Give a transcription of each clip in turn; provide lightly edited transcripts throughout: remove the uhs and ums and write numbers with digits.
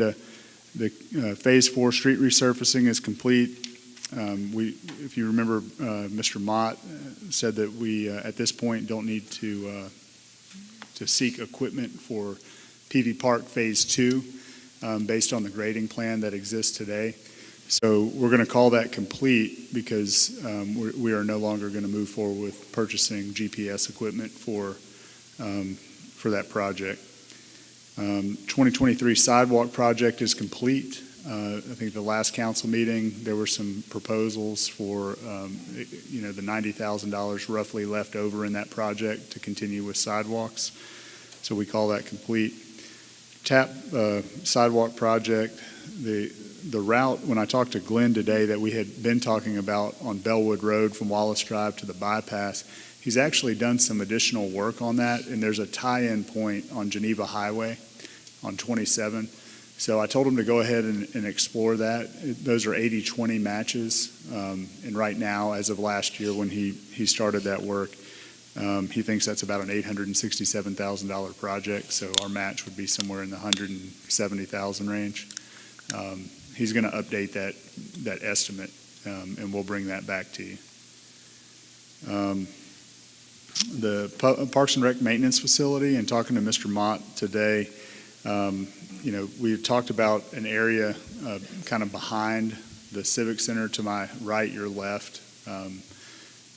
The Phase 4 street resurfacing is complete. If you remember, Mr. Mott said that we, at this point, don't need to seek equipment for PV Park Phase 2 based on the grading plan that exists today. So we're going to call that complete because we are no longer going to move forward with purchasing GPS equipment for that project. 2023 sidewalk project is complete. I think the last council meeting, there were some proposals for, the $90,000 roughly left over in that project to continue with sidewalks. So we call that complete. TAP sidewalk project, the route, when I talked to Glenn today that we had been talking about on Bellwood Road from Wallace Drive to the bypass, he's actually done some additional work on that, and there's a tie-in point on Geneva Highway on 27. So I told him to go ahead and explore that. Those are 80-20 matches, and right now, as of last year when he started that work, he thinks that's about an $867,000 project, so our match would be somewhere in the $170,000 range. He's going to update that estimate, and we'll bring that back to you. The Parks and Rec maintenance facility, and talking to Mr. Mott today, we've talked about an area kind of behind the Civic Center to my right, your left,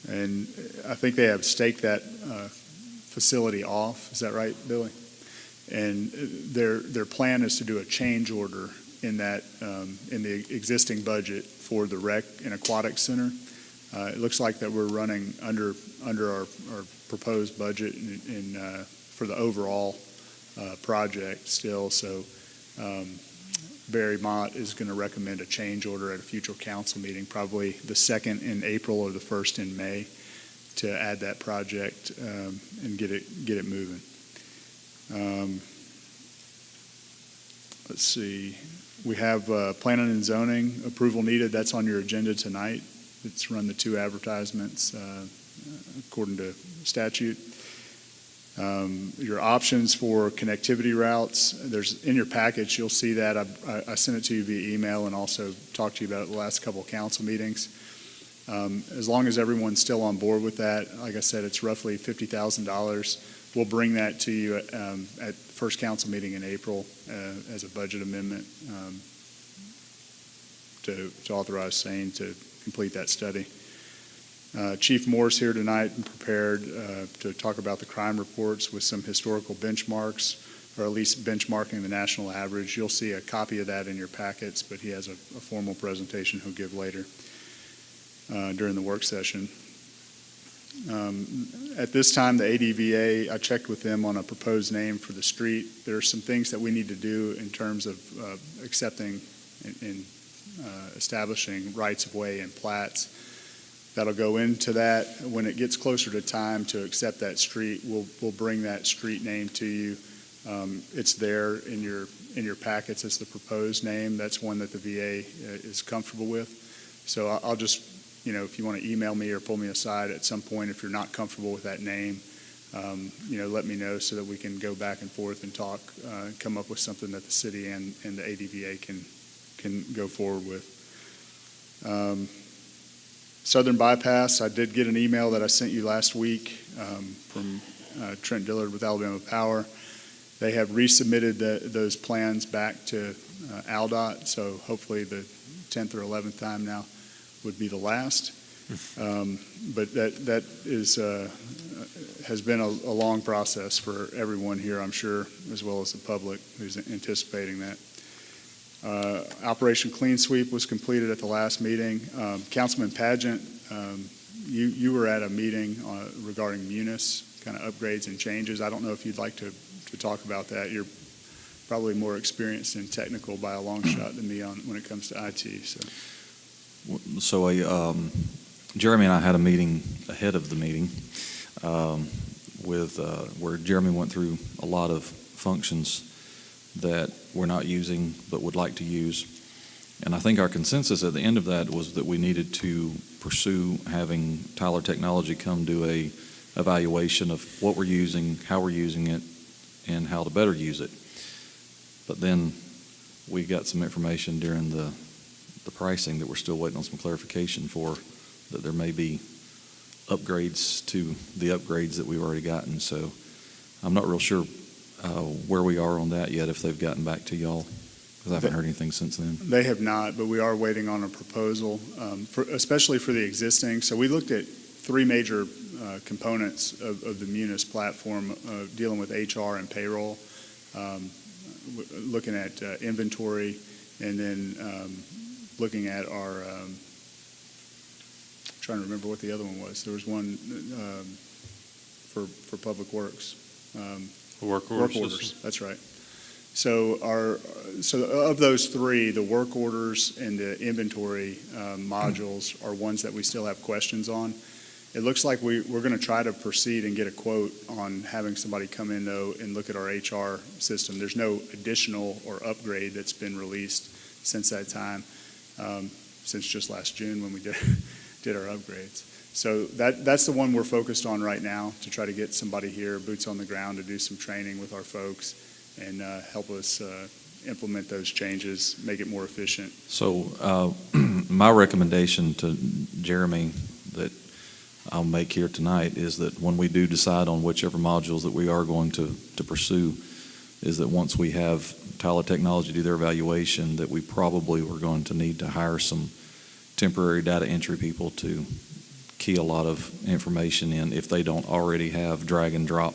and I think they have staked that facility off. Is that right, Billy? And their plan is to do a change order in that in the existing budget for the rec and aquatic center. It looks like that we're running under our proposed budget for the overall project still. So Barry Mott is going to recommend a change order at a future council meeting, probably the 2nd in April or the 1st in May, to add that project and get it moving. Let's see. We have planning and zoning approval needed. That's on your agenda tonight. It's run the 2 advertisements according to statute. Your options for connectivity routes, there's in your package, you'll see that. I sent it to you via email and also talked to you about it the last couple of council meetings. As long as everyone's still on board with that, like I said, it's roughly $50,000. We'll bring that to you at the first council meeting in April as a budget amendment to authorize SANE to complete that study. Chief Moore's here tonight and prepared to talk about the crime reports with some historical benchmarks, or at least benchmarking the national average. You'll see a copy of that in your packets, but he has a formal presentation he'll give later during the work session. At this time, the ADVA, I checked with them on a proposed name for the street. There are some things that we need to do in terms of accepting and establishing rights-of-way and plats. That'll go into that. When it gets closer to time to accept that street, we'll bring that street name to you. It's there in your packets as the proposed name. That's one that the VA is comfortable with. So I'll just, if you want to email me or pull me aside at some point if you're not comfortable with that name, let me know so that we can go back and forth and talk, come up with something that the city and the ADVA can go forward with. Southern Bypass, I did get an email that I sent you last week from Trent Dillard with Alabama Power. They have resubmitted those plans back to ALDOT, so hopefully the 10th or 11th time now would be the last. But that is has been a long process for everyone here, I'm sure, as well as the public who's anticipating that. Operation Clean Sweep was completed at the last meeting. Councilman Pageant, you were at a meeting regarding Munis, kind of upgrades and changes. I don't know if you'd like to talk about that. You're probably more experienced and technical by a long shot than me when it comes to IT. So Jeremy and I had a meeting ahead of the meeting where Jeremy went through a lot of functions that we're not using but would like to use. And I think our consensus at the end of that was that we needed to pursue having Tyler Technology come do a evaluation of what we're using, how we're using it, and how to better use it. But then we got some information during the pricing that we're still waiting on some clarification for, that there may be upgrades to the upgrades that we've already gotten. So I'm not real sure where we are on that yet, if they've gotten back to y'all, because I haven't heard anything since then. They have not, but we are waiting on a proposal, especially for the existing. So we looked at three major components of the Munis platform, dealing with HR and payroll, looking at inventory, and then looking at our, trying to remember what the other one was. There was one for Public Works. Work Work orders, that's right. So of those three, the work orders and the inventory modules are ones that we still have questions on. It looks like we're going to try to proceed and get a quote on having somebody come in, though, and look at our HR system. There's no additional or upgrade that's been released since that time, since just last June when we did our upgrades. So that's the one we're focused on right now, to try to get somebody here, boots on the ground, to do some training with our folks and help us implement those changes, make it more efficient. So my recommendation to Jeremy that I'll make here tonight is that when we do decide on whichever modules that we are going to pursue, is that once we have Tyler Technology do their evaluation, that we probably were going to need to hire some temporary data entry people to key a lot of information in, if they don't already have drag and drop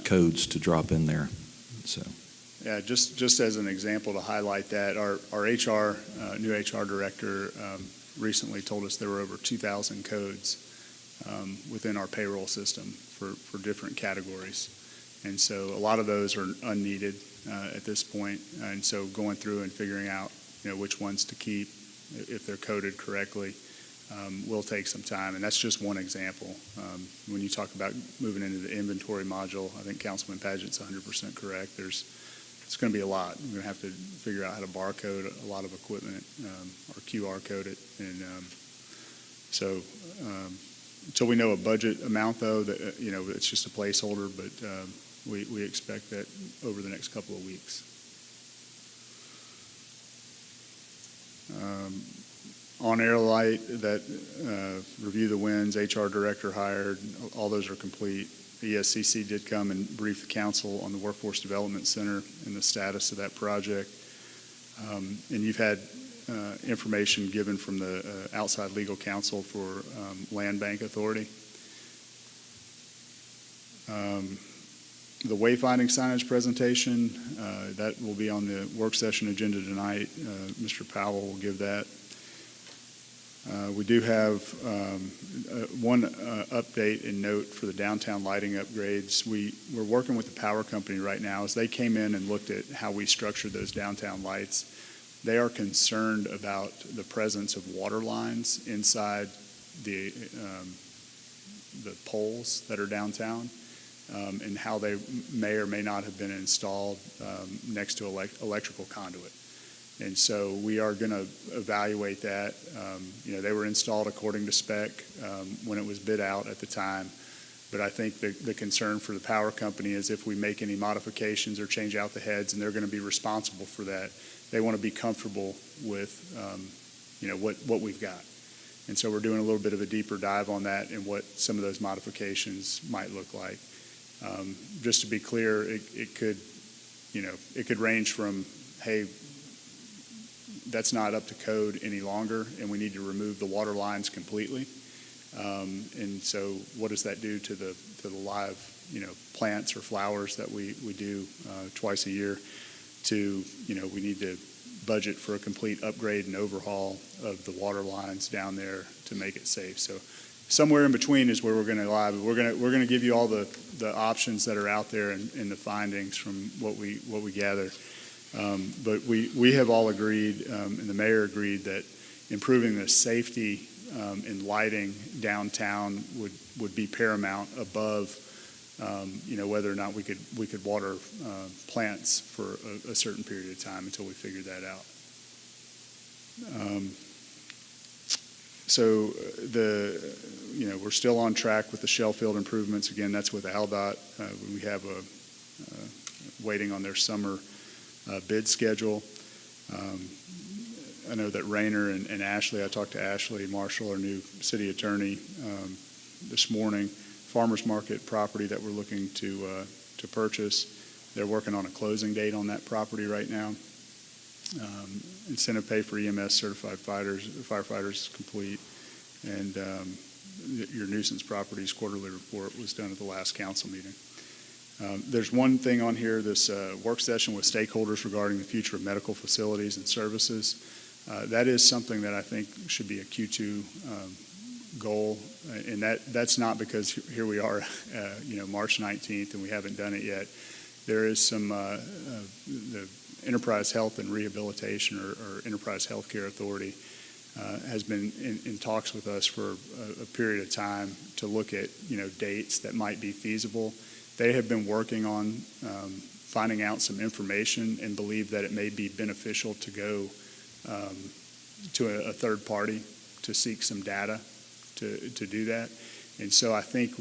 codes to drop in there. So. Yeah, just as an example to highlight that, our HR, new HR director recently told us there were over 2,000 codes within our payroll system for different categories. And so a lot of those are unneeded at this point. And so going through and figuring out, which ones to keep, if they're coded correctly, will take some time. And that's just one example. When you talk about moving into the inventory module, I think Councilman Padgett's 100% correct. It's going to be a lot. We're going to have to figure out how to barcode a lot of equipment or QR code it. And so until we know a budget amount, though, that it's just a placeholder, but we expect that over the next couple of weeks. On Air Light, that review the wins, HR director hired, all those are complete. The ESCC did come and brief the council on the Workforce Development Center and the status of that project. And you've had information given from the outside legal counsel for Land Bank Authority. The wayfinding signage presentation, that will be on the work session agenda tonight. Mr. Powell will give that. We do have one update and note for the downtown lighting upgrades. We're working with the power company right now as they came in and looked at how we structured those downtown lights. They are concerned about the presence of water lines inside the poles that are downtown, and how they may or may not have been installed next to electrical conduit. And so we are going to evaluate that. They were installed according to spec when it was bid out at the time. But I think the concern for the power company is if we make any modifications or change out the heads, and they're going to be responsible for that, they want to be comfortable with, what we've got. And so we're doing a little bit of a deeper dive on that and what some of those modifications might look like. Just to be clear, it could range from, hey, that's not up to code any longer, and we need to remove the water lines completely. And so what does that do to the live, plants or flowers that we do twice a year? To, we need to budget for a complete upgrade and overhaul of the water lines down there to make it safe. So somewhere in between is where we're going to lie. But we're going to give you all the options that are out there and the findings from what we gather. But we have all agreed, and the mayor agreed, that improving the safety and lighting downtown would be paramount above, whether or not we could water plants for a certain period of time until we figured that out. So we're still on track with the shell field improvements. Again, that's with ALDOT. We have waiting on their summer bid schedule. I know that Rayner and Ashley, I talked to Ashley Marshall, our new city attorney, this morning. Farmers Market property that we're looking to purchase. They're working on a closing date on that property right now. Incentive pay for EMS certified firefighters is complete. And your nuisance properties quarterly report was done at the last council meeting. There's one thing on here, this work session with stakeholders regarding the future of medical facilities and services. That is something that I think should be a Q2 goal, and that's not because here we are, March 19th, and we haven't done it yet. There is some the Enterprise Health and Rehabilitation or Enterprise Healthcare Authority has been in talks with us for a period of time to look at dates that might be feasible. They have been working on finding out some information and believe that it may be beneficial to go to a third party to seek some data to do that. And so I think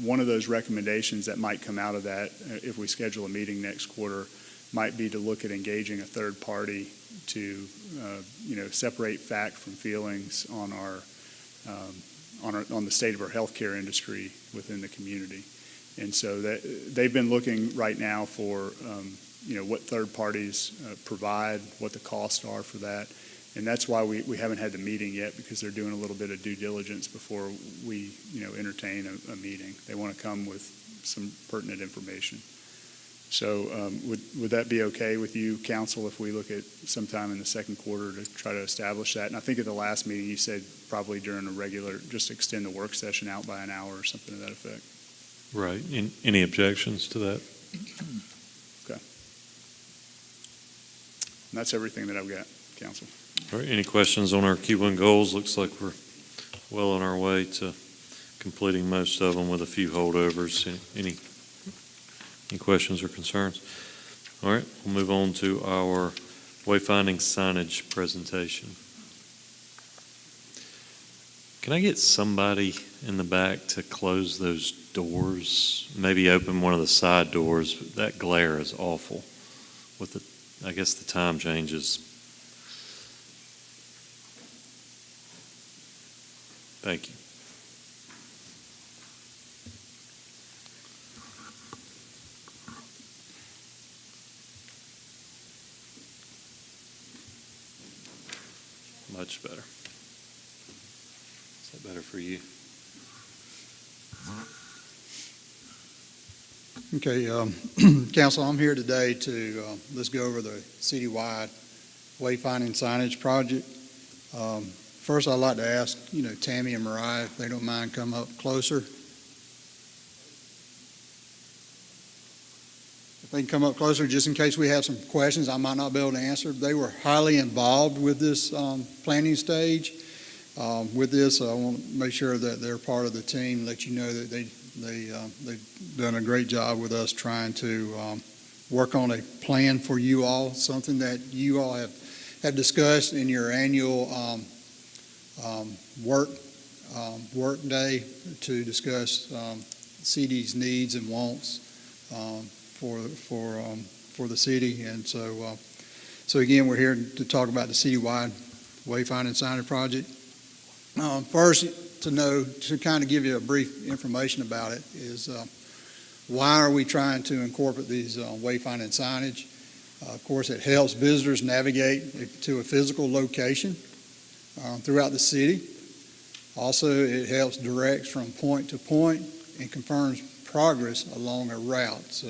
one of those recommendations that might come out of that, if we schedule a meeting next quarter, might be to look at engaging a third party to separate fact from feelings on on the state of our healthcare industry within the community. And so they've been looking right now for what third parties provide, what the costs are for that. And that's why we haven't had the meeting yet, because they're doing a little bit of due diligence before we entertain a meeting. They want to come with some pertinent information. So would that be okay with you, council, if we look at sometime in the second quarter to try to establish that? And I think at the last meeting you said probably during a regular, just extend the work session out by an hour or something to that effect. Right. Any objections to that? Okay. And that's everything that I've got, council. All right. Any questions on our Q1 goals? Looks like we're well on our way to completing most of them with a few holdovers. Any questions or concerns? All right. We'll move on to our wayfinding signage presentation. Can I get somebody in the back to close those doors? Maybe open one of the side doors. That glare is awful. I guess the time changes. Thank you. Much better. Is that better for you? Okay, Council, I'm here today to let's go over the citywide wayfinding signage project. First, I'd like to ask, Tammy and Mariah, if they don't mind, come up closer. If they can come up closer, just in case we have some questions I might not be able to answer. They were highly involved with this planning stage. With this, I want to make sure that they're part of the team, let you know that they've done a great job with us trying to work on a plan for you all, something that you all have discussed in your annual work day to discuss CD's needs and wants for the city. And so again, we're here to talk about the citywide wayfinding signage project. First, to kind of give you a brief information about it is why are we trying to incorporate these wayfinding signage? Of course, it helps visitors navigate to a physical location throughout the city. Also, it helps direct from point to point and confirms progress along a route. So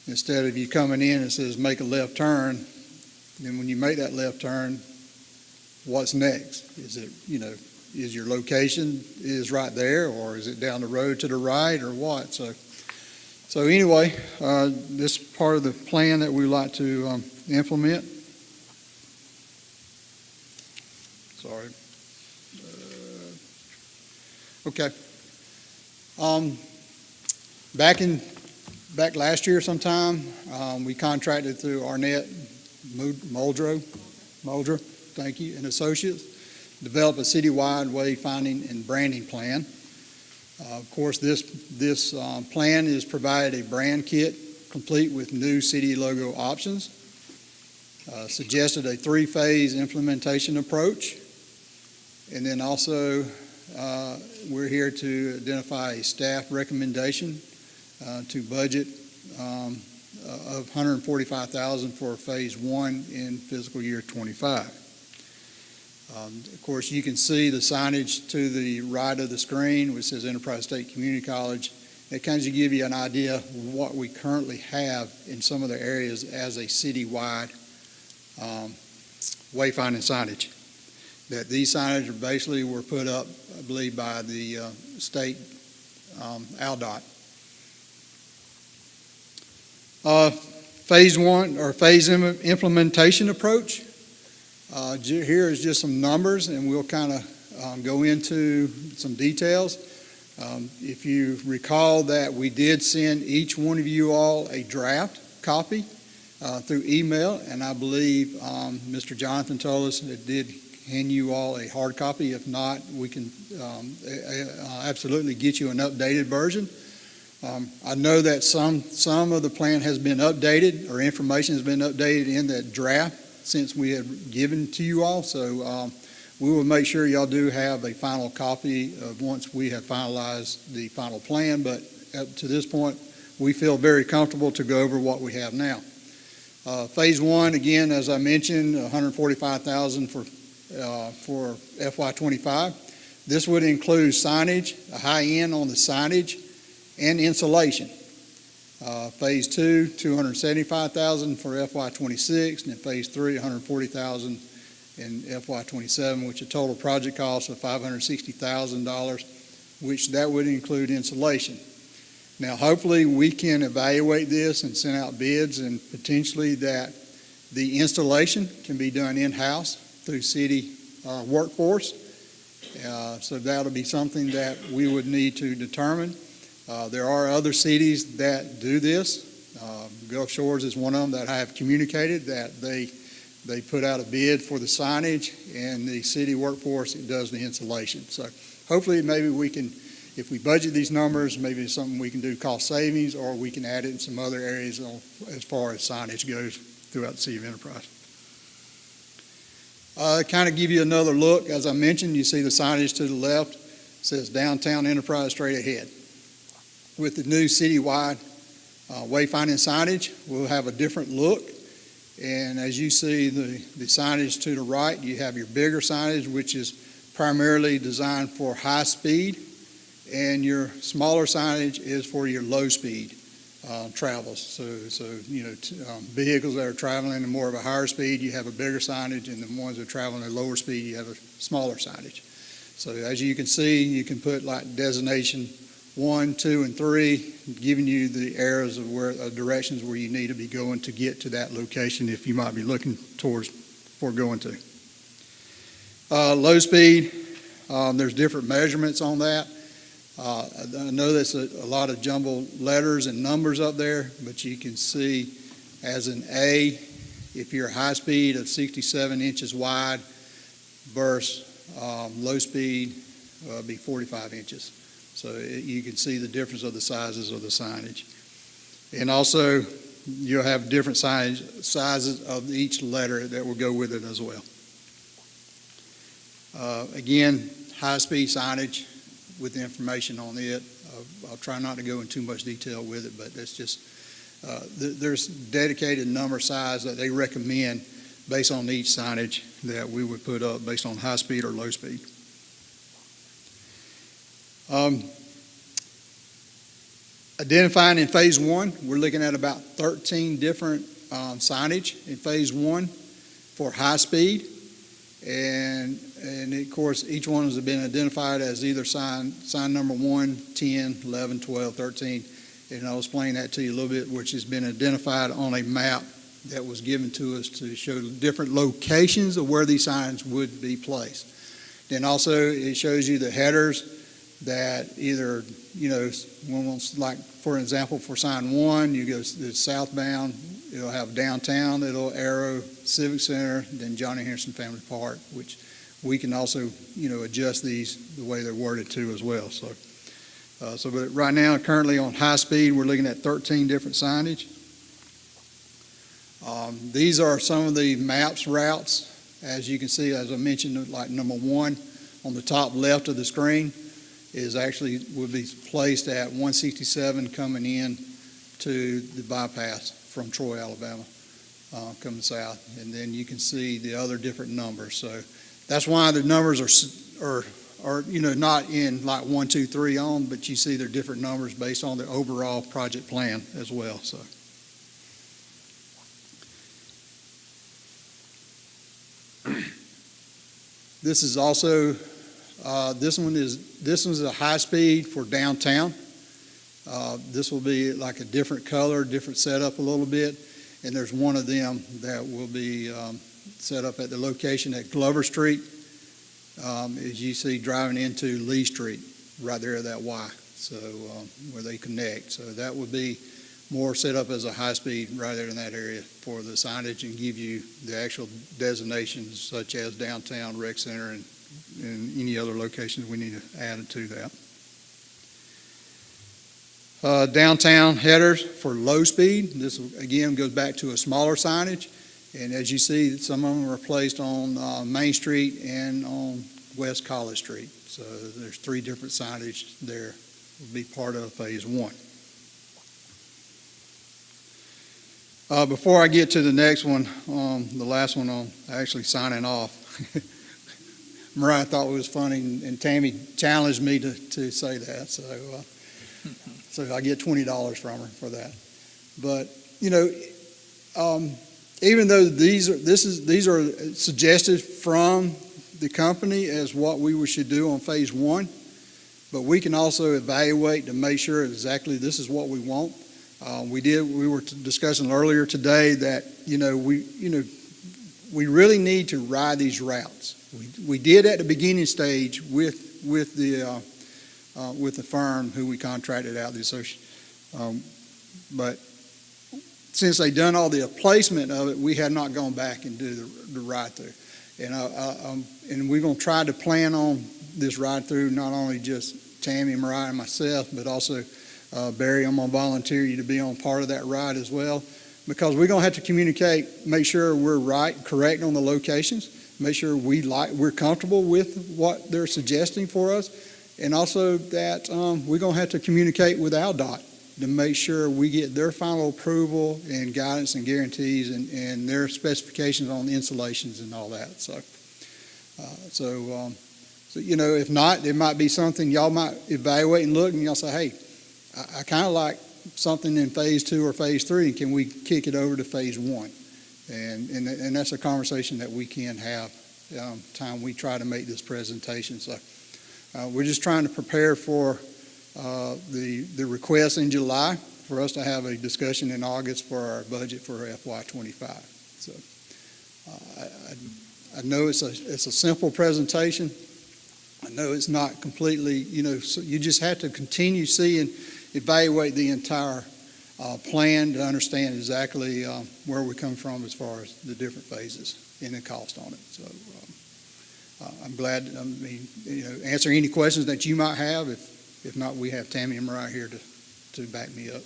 instead of you coming in and says make a left turn, then when you make that left turn, what's next? Is it, is your location is right there, or is it down the road to the right, or what? So anyway, this is part of the plan that we like to implement. Sorry. Okay. Back last year sometime, we contracted through Arnett Muldrow, thank you, and Associates, develop a citywide wayfinding and branding plan. Of course, this plan is provided a brand kit complete with new city logo options. suggested a three-phase implementation approach. And then also, we're here to identify a staff recommendation to budget of $145,000 for phase one in fiscal year '25. Of course, you can see the signage to the right of the screen, which says Enterprise State Community College. It kind of gives you an idea of what we currently have in some of the areas as a citywide wayfinding signage. That these signage are basically were put up, I believe, by the state ALDOT. Phase one, or phase implementation approach. Here is just some numbers, and we'll kind of go into some details. If you recall that we did send each one of you all a draft copy through email, and I believe Mr. Jonathan told us it did hand you all a hard copy. If not, we can absolutely get you an updated version. I know that some of the plan has been updated, or information has been updated in that draft since we have given to you all, so we will make sure y'all do have a final copy of once we have finalized the final plan, but up to this point, we feel very comfortable to go over what we have now. Phase one, again, as I mentioned, $145,000 for FY25. This would include signage, a high end on the signage, and insulation. Phase two, $275,000 for FY26, and then phase three, $140,000 in FY27, which a total project cost of $560,000, which that would include insulation. Now, hopefully, we can evaluate this and send out bids, and potentially that the installation can be done in-house through city workforce. So that'll be something that we would need to determine. There are other cities that do this. Gulf Shores is one of them that I have communicated that they put out a bid for the signage, and the city workforce does the installation. So hopefully maybe we can, if we budget these numbers, maybe it's something we can do cost savings, or we can add it in some other areas as far as signage goes throughout the city of Enterprise. Kind of give you another look. As I mentioned, you see the signage to the left. It says Downtown Enterprise straight ahead. With the new citywide wayfinding signage, we'll have a different look. And as you see the signage to the right, you have your bigger signage, which is primarily designed for high speed, and your smaller signage is for your low speed travels. So you know, vehicles that are traveling at more of a higher speed, you have a bigger signage, and the ones that are traveling at lower speed, you have a smaller signage. So as you can see, you can put like designation 1, 2, and 3, giving you the areas of where directions where you need to be going to get to that location if you might be looking towards for going to. Low speed, there's different measurements on that. I know there's a lot of jumbled letters and numbers up there, but you can see as an A, if you're high speed of 67 inches wide versus low speed be 45 inches. So you can see the difference of the sizes of the signage. And also, you'll have different sizes of each letter that will go with it as well. Again, high-speed signage with the information on it. I'll try not to go in too much detail with it, but that's just, there's dedicated number size that they recommend based on each signage that we would put up based on high speed or low speed. Identifying in phase one, we're looking at about 13 different signage in phase one for high speed. And of course, each one has been identified as either sign number 1, 10, 11, 12, 13. And I'll explain that to you a little bit, which has been identified on a map that was given to us to show different locations of where these signs would be placed. Then also, it shows you the headers that either, you know, like, for example, for sign 1, you go to southbound, it'll have downtown, it'll arrow Civic Center, then Johnny Henderson Family Park, which we can also, you know, adjust these the way they're worded too as well. So, but right now, currently on high speed, we're looking at 13 different signage. These are some of the maps routes. As you can see, as I mentioned, like number 1 on the top left of the screen is actually would be placed at 167 coming in to the bypass from Troy, Alabama, coming south. And then you can see the other different numbers. So that's why the numbers are not in like 1, 2, 3 on, but you see they're different numbers based on the overall project plan as well. So. This is also, this one's a high speed for downtown. This will be like a different color, different setup a little bit. And there's one of them that will be set up at the location at Glover Street, as you see driving into Lee Street, right there at that Y, so where they connect. So that would be more set up as a high speed right there in that area for the signage and give you the actual designations such as downtown, rec center, and any other locations we need to add to that. Downtown headers for low speed. This again goes back to a smaller signage. And as you see, some of them are placed on Main Street and on West College Street. So there's 3 different signage there will be part of phase 1. Before I get to the next one, the last one on actually signing off, Mariah thought it was funny, and Tammy challenged me to say that. So I get $20 from her for that. But even though these are suggested from the company as what we should do on phase 1, but we can also evaluate to make sure exactly this is what we want. We were discussing earlier today that we really need to ride these routes. We did at the beginning stage with the firm who we contracted out the association, but since they done all the placement of it, we have not gone back and do the ride through, and we're going to try to plan on this ride through not only just Tammy, Mariah, and myself, but also Barry, I'm going to volunteer you to be on part of that ride as well, because we're going to have to communicate, make sure we're right, correct on the locations, make sure we're comfortable with what they're suggesting for us, and also that we're going to have to communicate with AlDOT to make sure we get their final approval and guidance and guarantees and their specifications on the installations and all that. So if not, there might be something y'all might evaluate and look, and y'all say, hey, I kind of like something in phase 2 or phase 3, and can we kick it over to phase 1? And that's a conversation that we can have time we try to make this presentation. So we're just trying to prepare for the request in July for us to have a discussion in August for our budget for FY25. So I know it's a simple presentation. I know it's not completely, so you just have to continue seeing, evaluate the entire plan to understand exactly where we come from as far as the different phases and the cost on it. So I'm glad, answer any questions that you might have. If not, we have Tammy and Mariah here to back me up.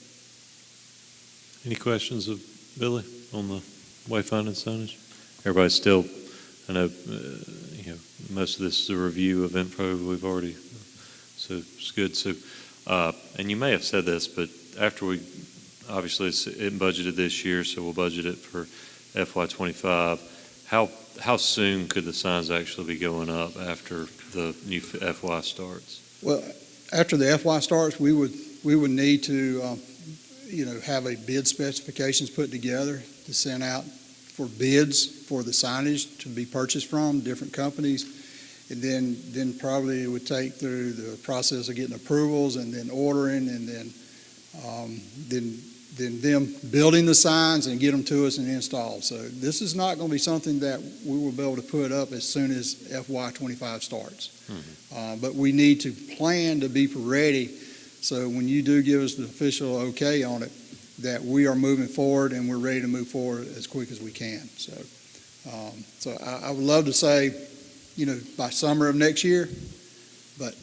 Any questions of Billy on the wayfinding signage? Everybody's still, I know, most of this is a review of info we've already, so it's good. So, and you may have said this, but after obviously it's budgeted this year, so we'll budget it for FY25. How soon could the signs actually be going up after the new FY starts? Well, after the FY starts, we would need to, have a bid specifications put together to send out for bids for the signage to be purchased from different companies. And then probably it would take through the process of getting approvals and then ordering and then them building the signs and get them to us and install. So this is not going to be something that we will be able to put up as soon as FY25 starts. Mm-hmm. But we need to plan to be ready, so when you do give us the official okay on it, that we are moving forward and we're ready to move forward as quick as we can. So I would love to say, by summer of next year, but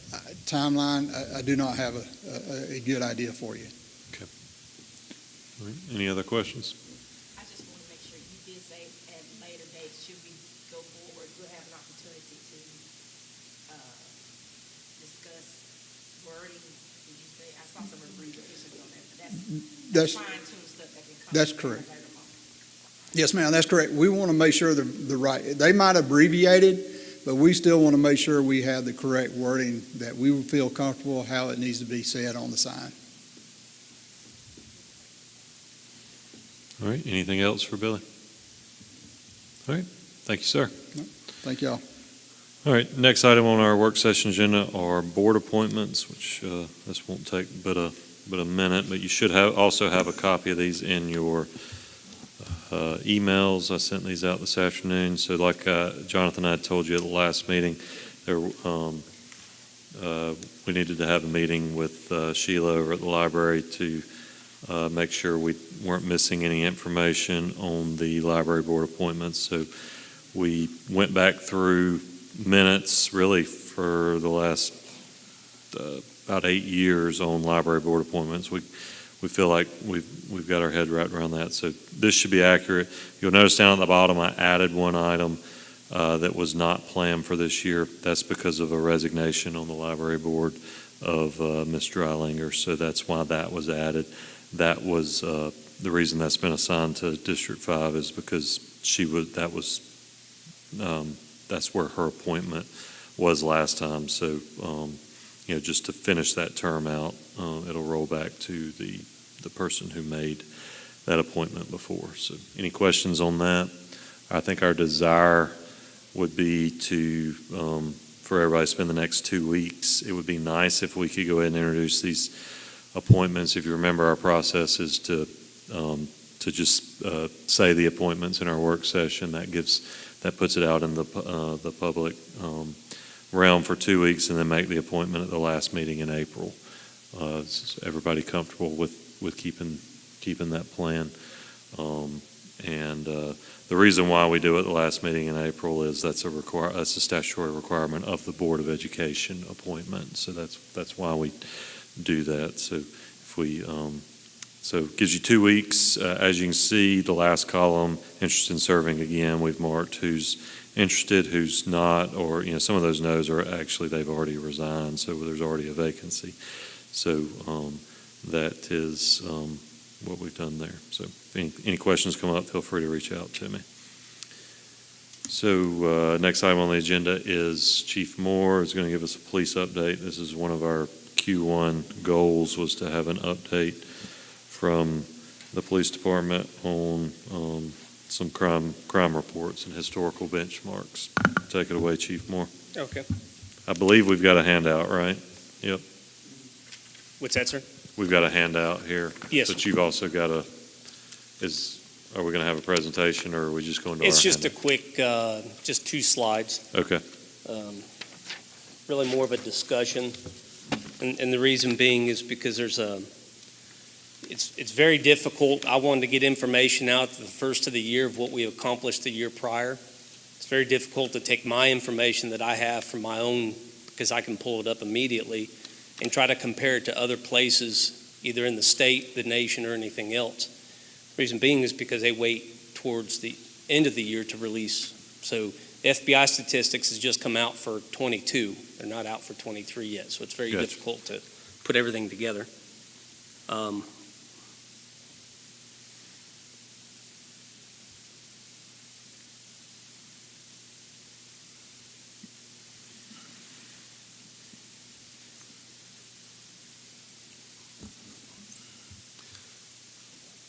timeline, I do not have a good idea for you. All right. Any other questions? I just want to make should we go forward, we'll have an opportunity to discuss wording. Did you say, I saw some abbreviations on that, but that's That's, fine tune stuff that can come. that's at a correct. later moment. yes, ma'am, that's correct. We want to make sure the right, they might abbreviate it, but we still want to make sure we have the correct wording, that we will feel comfortable how it needs to be said on the sign. All right, anything else for Billy? All right, thank you, sir. Thank y'all. All right, next item on our work session agenda are board appointments, which this won't take but a minute, but you should also have a copy of these in your emails. I sent these out this afternoon. So like Jonathan, I told you at the last meeting, we needed to have a meeting with Sheila over at the library to make sure we weren't missing any information on the library board appointments. So we went back through minutes really for the last about 8 years on library board appointments. We feel like we've got our head wrapped around that. So this should be accurate. You'll notice down at the bottom I added one item that was not planned for this year. That's because of a resignation on the library board of Ms. Drylinger. So that's why that was added. That was the reason that's been assigned to District 5 is because that's where her appointment was last time. So, just to finish that term out, it'll roll back to the person who made that appointment before. So any questions on that? I think our desire would be to, for everybody to spend the next 2 weeks. It would be nice if we could go ahead and introduce these appointments. If you remember, our process is to just say the appointments in our work session. That puts it out in the public realm for 2 weeks, and then make the appointment at the last meeting in April. Is everybody comfortable with keeping that plan? The reason why we do it the last meeting in April is that's a statutory requirement of the Board of Education appointment. So that's why we do that. So if we so it gives you 2 weeks. As you can see, the last column, interested in serving again, we've marked who's interested, who's not, or some of those no's are actually they've already resigned, so there's already a vacancy. So that is what we've done there. So if any questions come up, feel free to reach out to me. So next item on the agenda is Chief Moore is going to give us a police update. This is one of our Q1 goals, was to have an update from the police department on some crime reports and historical benchmarks. Take it away, Chief Moore. Okay. I believe we've got a handout, right? Yep. What's that, sir? We've got a handout here. Yes. But you've also got are we going to have a presentation, or are we just going to It's our just a handout? quick, just 2 slides. Okay. Really more of a discussion. And the reason being is because it's very difficult. I wanted to get information out the first of the year of what we accomplished the year prior. It's very difficult to take my information that I have from my own, because I can pull it up immediately, and try to compare it to other places, either in the state, the nation, or anything else. Reason being is because they wait towards the end of the year to release. So the FBI statistics has just come out for 22. They're not out for 23 yet, so it's very Gotcha. difficult to put everything together.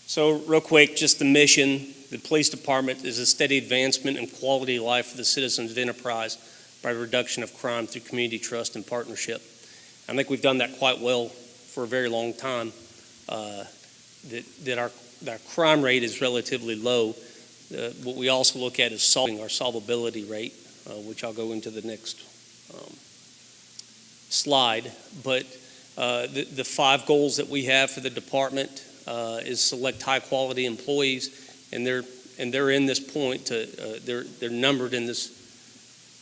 So real quick, just the mission. The police department is a steady advancement in quality of life for the citizens of Enterprise by reduction of crime through community trust and partnership. I think we've done that quite well for a very long time. That our crime rate is relatively low. What we also look at is solving our solvability rate, which I'll go into the next slide. But the 5 goals that we have for the department is select high quality employees, and they're in this point they're numbered in this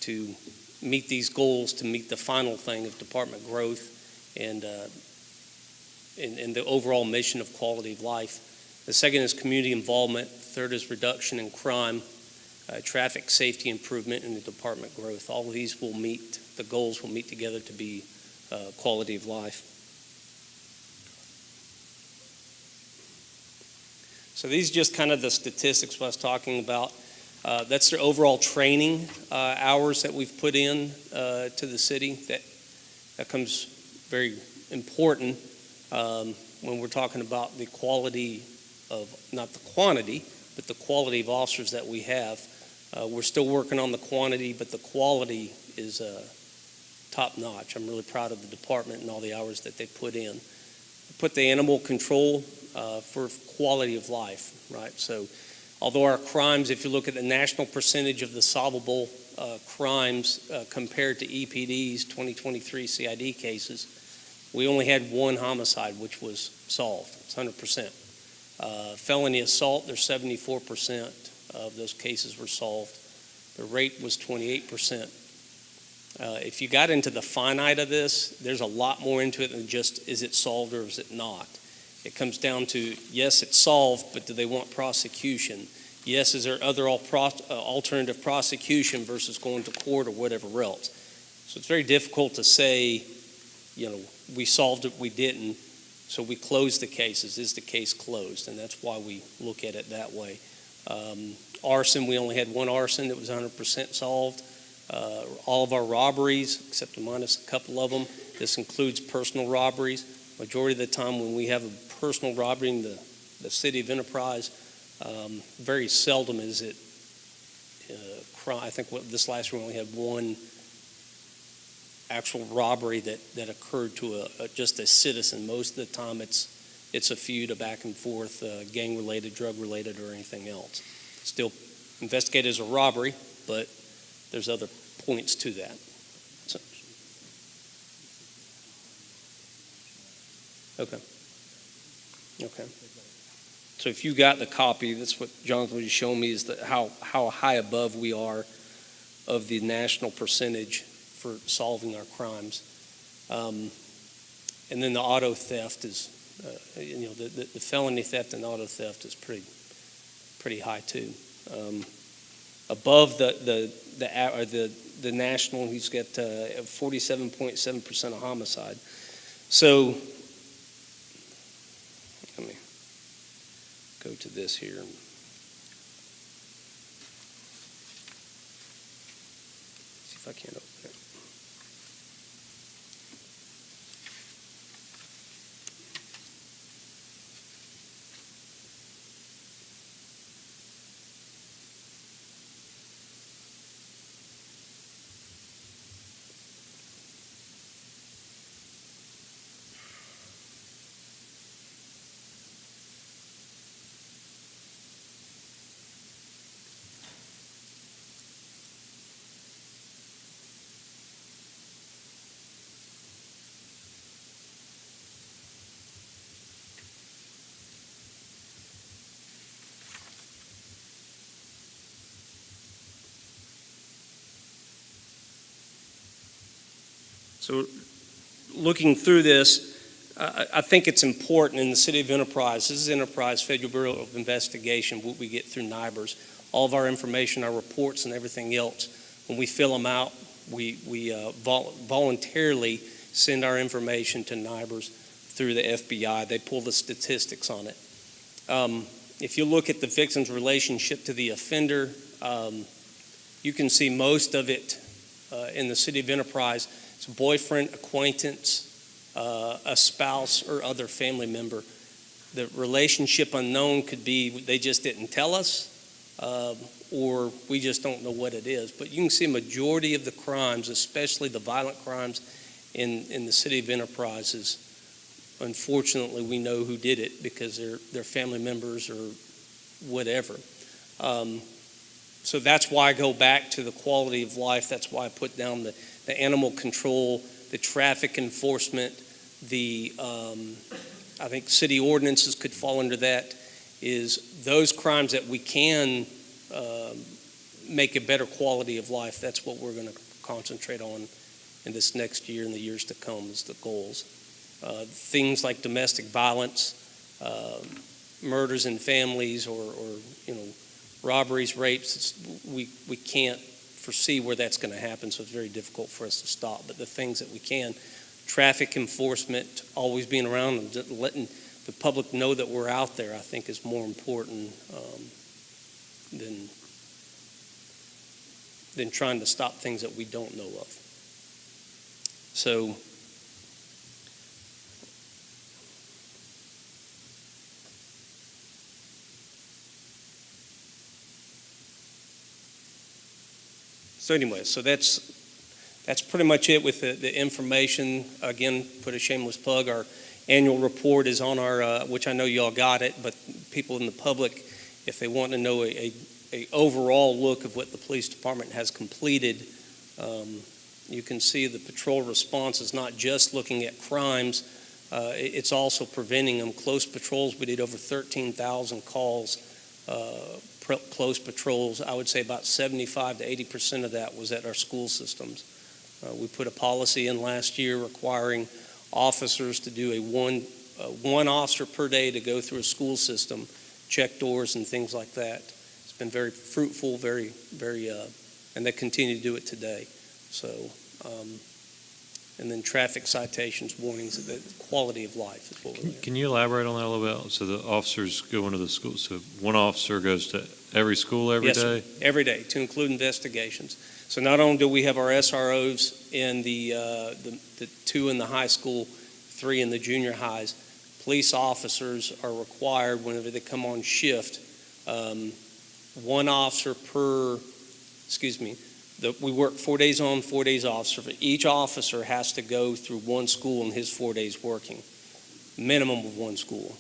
to meet these goals, to meet the final thing of department growth and the overall mission of quality of life. The second is community involvement. Third is reduction in crime. traffic safety improvement, and the department growth. All of these will meet, the goals will meet together to be quality of life. So these are just kind of the statistics I was talking about. That's the overall training hours that we've put in to the city. That comes very important when we're talking about the quality of, not the quantity, but the quality of officers that we have. We're still working on the quantity, but the quality is top notch. I'm really proud of the department and all the hours that they put in. Put the animal control for quality of life, right? So although our crimes, if you look at the national percentage of the solvable crimes compared to EPD's 2023 CID cases, we only had one homicide, which was solved. It's 100%. Felony assault, there's 74% of those cases were solved. The rate was 28%. If you got into the finite of this, there's a lot more into it than just is it solved or is it not. It comes down to, yes, it's solved, but do they want prosecution? Yes, is there other alternative prosecution versus going to court or whatever else? So it's very difficult to say, we solved it, we didn't, so we closed the cases. Is the case closed? And that's why we look at it that way. Arson, we only had one arson that was 100% solved. All of our robberies, except minus a couple of them, this includes personal robberies. Majority of the time when we have a personal robbery in the city of Enterprise, very seldom is it crime. I think this last year we only had one actual robbery that occurred to just a citizen. Most of the time it's a feud, a back and forth, gang-related, drug-related, or anything else. Still investigated as a robbery, but there's other points to that. So, okay. So if you got the copy, that's what Jonathan was showing me, is how high above we are of the national percentage for solving our crimes. And then the auto theft is, the felony theft and auto theft is pretty high too. Above the national, he's got 47.7% of homicide. So let me go to this here. See if I can't open it. So looking through this, I think it's important in the city of Enterprise. This is Enterprise Federal Bureau of Investigation, what we get through NIBRS. All of our information, our reports and everything else, when we fill them out, we voluntarily send our information to NIBRS through the FBI. They pull the statistics on it. If you look at the victim's relationship to the offender, you can see most of it in the city of Enterprise. It's a boyfriend, acquaintance, a spouse, or other family member. The relationship unknown could be they just didn't tell us, or we just don't know what it is. But you can see a majority of the crimes, especially the violent crimes in the city of Enterprises, unfortunately we know who did it because they're family members or whatever. So that's why I go back to the quality of life. That's why I put down the animal control, the traffic enforcement, I think city ordinances could fall under that, is those crimes that we can make a better quality of life. That's what we're going to concentrate on in this next year and the years to come is the goals. Things like domestic violence, murders in families, or robberies, rapes, we can't foresee where that's going to happen, so it's very difficult for us to stop. But the things that we can, traffic enforcement, always being around and just letting the public know that we're out there, I think is more important than trying to stop things that we don't know of. So anyway, so that's pretty much it with the information. Again, put a shameless plug. Our annual report is on our, which I know you all got it, but people in the public, if they want to know a overall look of what the police department has completed, you can see the patrol response is not just looking at crimes, it's also preventing them. Close patrols, we did over 13,000 calls, close patrols. I would say about 75 to 80% of that was at our school systems. We put a policy in last year requiring officers to do one officer per day to go through a school system, check doors and things like that. It's been very fruitful, very, and they continue to do it today. So, and then traffic citations, warnings, the quality of life is what we're Can you elaborate on that a little bit? So the officers go into the school, so one officer goes to every school every Yes, day? sir. Every day, to include investigations. So not only do we have our SROs in the 2 in the high school, 3 in the junior highs, police officers are required whenever they come on shift, one officer per, we work 4 days on, 4 days off. So each officer has to go through one school in his 4 days working, minimum of one school.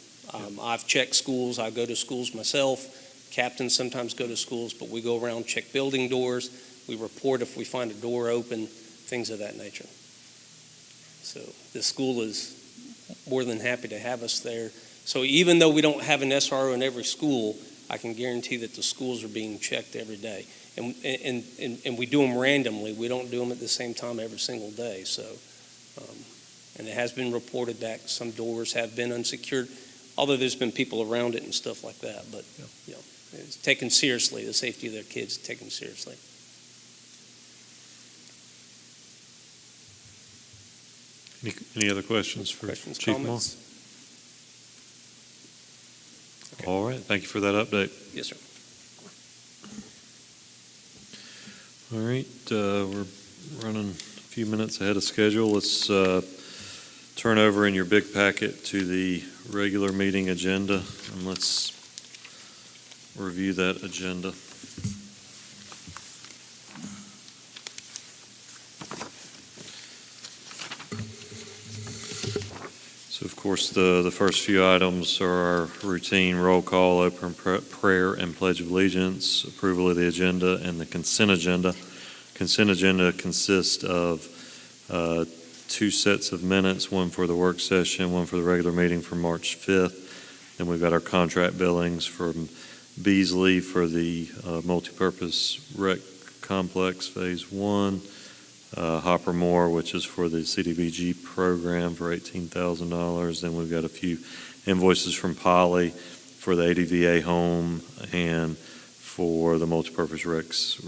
I've checked schools. I go to schools myself. Captains sometimes go to schools, but we go around, check building doors. We report if we find a door open, things of that nature. So the school is more than happy to have us there. So even though we don't have an SRO in every school, I can guarantee that the schools are being checked every day. And we do them randomly. We don't do them at the same time every single day. So, and it has been reported back. Some doors have been unsecured, although there's been people around it and stuff like that. But you know, it's taken seriously. The safety of their kids is taken seriously. Any other questions for Questions, Chief comments? Moore? All right, thank you for that update. Yes, sir. All right, we're running a few minutes ahead of schedule. Let's turn over in your big packet to the regular meeting agenda, and let's review that agenda. So, of course, the first few items are our routine roll call, open prayer, and pledge of allegiance, approval of the agenda, and the consent agenda. Consent agenda consists of 2 sets of minutes, one for the work session, one for the regular meeting for March 5th. Then we've got our contract billings from Beasley for the multipurpose rec complex phase 1. Hopper Moore, which is for the CDBG program for $18,000. Then we've got a few invoices from Poly for the ADVA home and for the multipurpose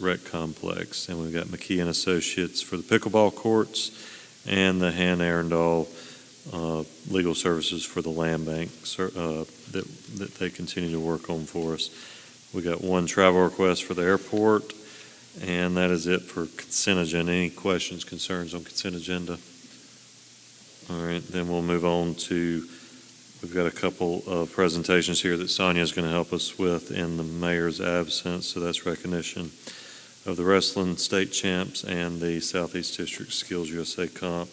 rec complex. And we've got McKee and Associates for the pickleball courts and the Han Arundel legal services for the land bank that they continue to work on for us. We got one travel request for the airport. And that is it for consent agenda. Any questions, concerns on consent agenda? All right, then we'll move on to, we've got a couple of presentations here that Sonia is going to help us with in the mayor's absence. So that's recognition of the wrestling state champs and the Southeast District Skills USA comp.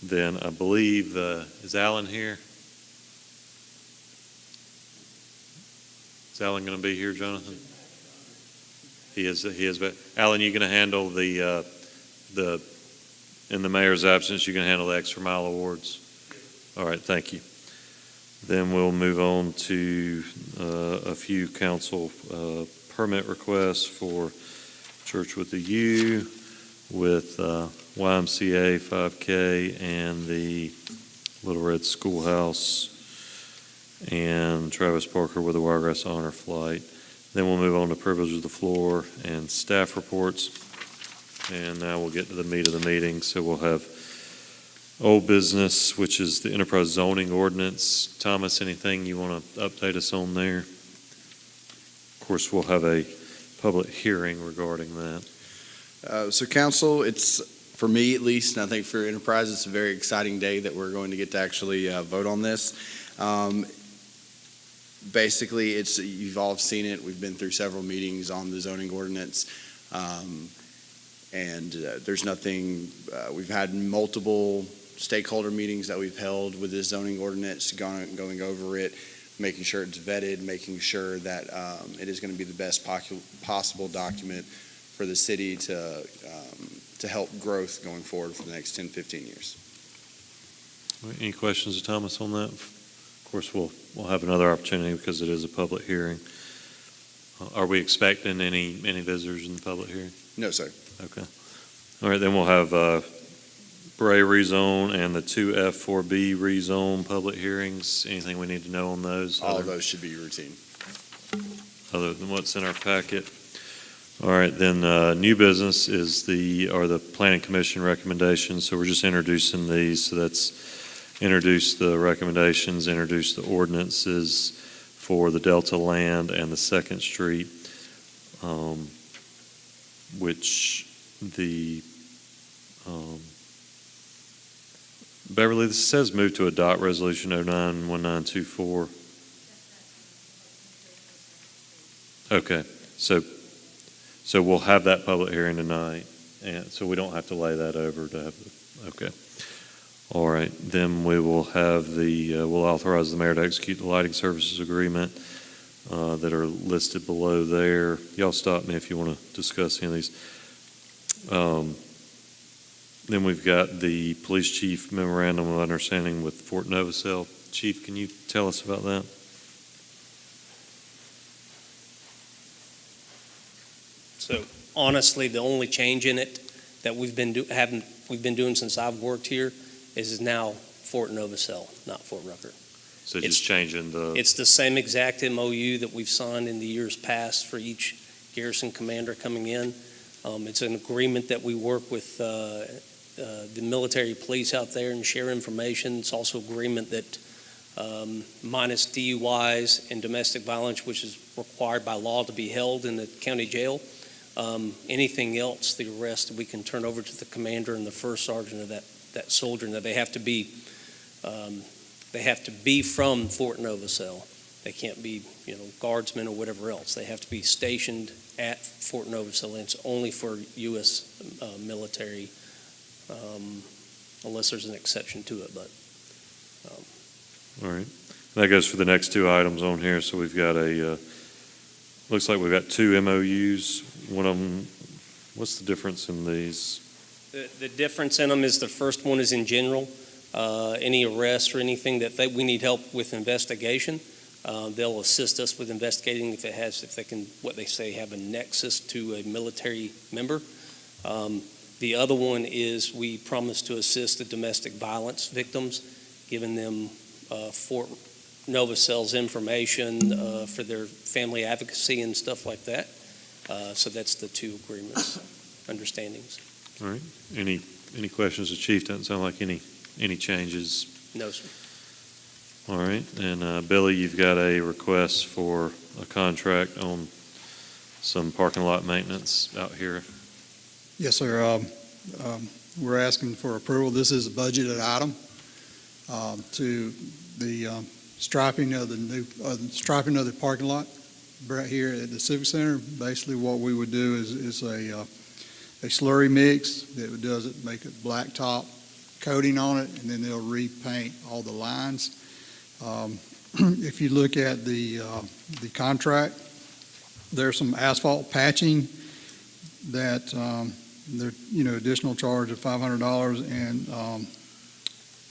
Then I believe, is Alan here? Is Alan going to be here, Jonathan? He is. But Alan, you going to handle the in the mayor's absence? You going to handle the extra mile awards? All right, thank you. Then we'll move on to a few council permit requests for Church with the U, with YMCA 5K and the Little Red Schoolhouse, and Travis Parker with the Wiregrass Honor Flight. Then we'll move on to privilege of the floor and staff reports. And now we'll get to the meat of the meeting. So we'll have old business, which is the enterprise zoning ordinance. Thomas, anything you want to update us on there? Of course, we'll have a public hearing regarding that. So council, it's, for me at least, and I think for Enterprise, it's a very exciting day that we're going to get to actually vote on this. Basically, you've all seen it. We've been through several meetings on the zoning ordinance. And there's nothing, we've had multiple stakeholder meetings that we've held with this zoning ordinance, going over it, making sure it's vetted, making sure that it is going to be the best possible document for the city to help growth going forward for the next 10, 15 years. Any questions of Thomas on that? Of course, we'll have another opportunity because it is a public hearing. Are we expecting any visitors in the public hearing? No, sir. Okay. All right, then we'll have Bray rezone and the 2F4B rezone public hearings. Anything we need to know on those? All of those should be routine. Other than what's in our packet? All right, then new business is the planning commission recommendations. So we're just introducing these. So that's introduce the recommendations, introduce the ordinances for the Delta land and the Second Street, which the Beverly, this says move to adopt resolution 091924. Okay, so we'll have that public hearing tonight, and so we don't have to lay that over to have, okay. All right, then we will have we'll authorize the mayor to execute the lighting services agreement that are listed below there. Y'all stop me if you want to discuss any of these. Then we've got the police chief memorandum of understanding with Fort Novacell. Chief, can you tell us about that? So honestly, the only change in it that we've been doing since I've worked here is now Fort Novacell, not Fort Rucker. So It's- just changing the, It's the same exact MOU that we've signed in the years past for each garrison commander coming in. It's an agreement that we work with the military police out there and share information. It's also agreement that minus DUIs and domestic violence, which is required by law to be held in the county jail, anything else, the arrest, we can turn over to the commander and the first sergeant of that soldier, and that they have to be from Fort Novacell. They can't be, guardsmen or whatever else. They have to be stationed at Fort Novacell, and it's only for U.S. military, unless there's an exception to it. But all right. That goes for the next two items on here. So we've got looks like we've got two MOUs. One of them, what's the difference in these? the difference in them is the first one is in general. Any arrests or anything that we need help with investigation, they'll assist us with investigating if they can, what they say, have a nexus to a military member. The other one is we promise to assist the domestic violence victims, giving them Fort Novacell's information for their family advocacy and stuff like that. So that's the two agreements, understandings. All right. Any questions? The chief doesn't sound like any changes. No, sir. All right. And Billy, you've got a request for a contract on some parking lot maintenance out here. Yes, sir. We're asking for approval. This is a budgeted item to the striping of the parking lot right here at the Civic Center. Basically, what we would do is a slurry mix that does it, make it black top coating on it, and then they'll repaint all the lines. If you look at the contract, there's some asphalt patching that there, additional charge of $500 and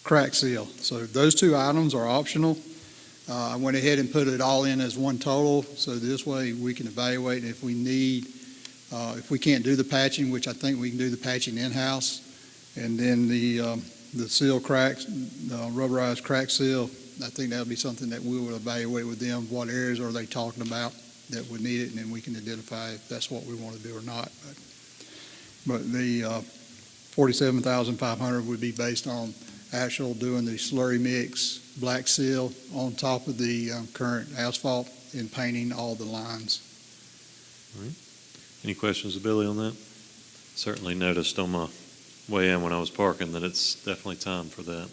crack seal. So those two items are optional. I went ahead and put it all in as one total, so this way we can evaluate if we need, if we can't do the patching, which I think we can do the patching in-house, and then the seal cracks, rubberized crack seal, I think that would be something that we will evaluate with them. What areas are they talking about? that would need it, and then we can identify if that's what we want to do or not. But the 47,500 would be based on actual doing the slurry mix, black seal on top of the current asphalt and painting all the lines. Any questions of Billy on that? Certainly noticed on my way in when I was parking that it's definitely time for that.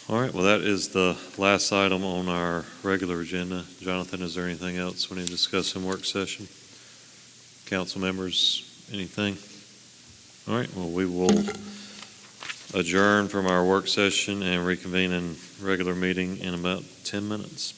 All right, well, that is the last item on our regular agenda. Jonathan, is there anything else we need to discuss in work session? Council members, anything? All right, well, we will adjourn from our work session and reconvene in regular meeting in about 10 minutes.